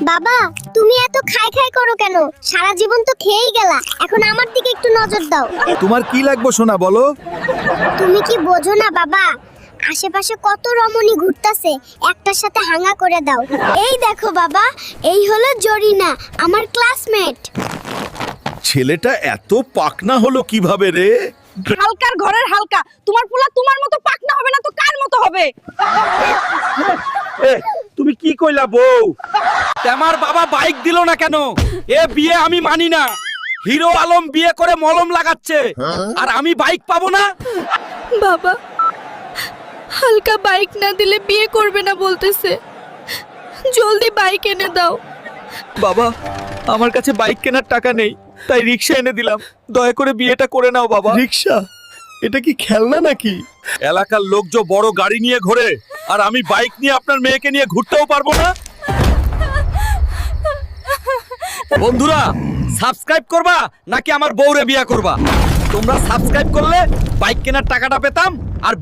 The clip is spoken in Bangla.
বাবা, তুমি এত খাই খাই করো কেন? সারা জীবন তো খেয়েই গেলা, এখন আমার দিকে একটু নজর দাও। তোমার কি লাগবে সোনা বলো? তুমি কি বোঝো না বাবা, আশেপাশে কত রমণী ঘুরতাছে, একটার সাথে হাঙ্গা করে দাও। এই দেখো বাবা, এই হলো জরিনা, আমার ক্লাসমেট। ছেলেটা এত পাকনা হলো কিভাবে রে? হালকার ঘরের হালকা, তোমার পোলা তোমার মতো পাকনা হবে না তো কার মতো হবে? তুমি কি কইলা বউ? আমার বাবা বাইক দিল না কেন? এ বিয়ে আমি মানি না। হিরো আলম বিয়ে করে মলম লাগাচ্ছে আর আমি বাইক পাবো না। বাবা, হালকা বাইক না দিলে বিয়ে করবে না বলতেছে, জলদি বাইক এনে দাও। বাবা, আমার কাছে বাইক কেনার টাকা নেই, তাই রিক্সা এনে দিলাম। দয়া করে বিয়েটা করে নাও বাবা। রিক্সা? এটা কি খেলনা নাকি? এলাকার লোক যে বড় গাড়ি নিয়ে ঘোরে আর আমি বাইক নিয়ে আপনার মেয়েকে নিয়ে ঘুরতেও পারবো না। বন্ধুরা, সাবস্ক্রাইব করবা নাকি আমার বউরে বিয়ে করবা? তোমরা সাবস্ক্রাইব করলে বাইক কেনার টাকাটা পেতাম আর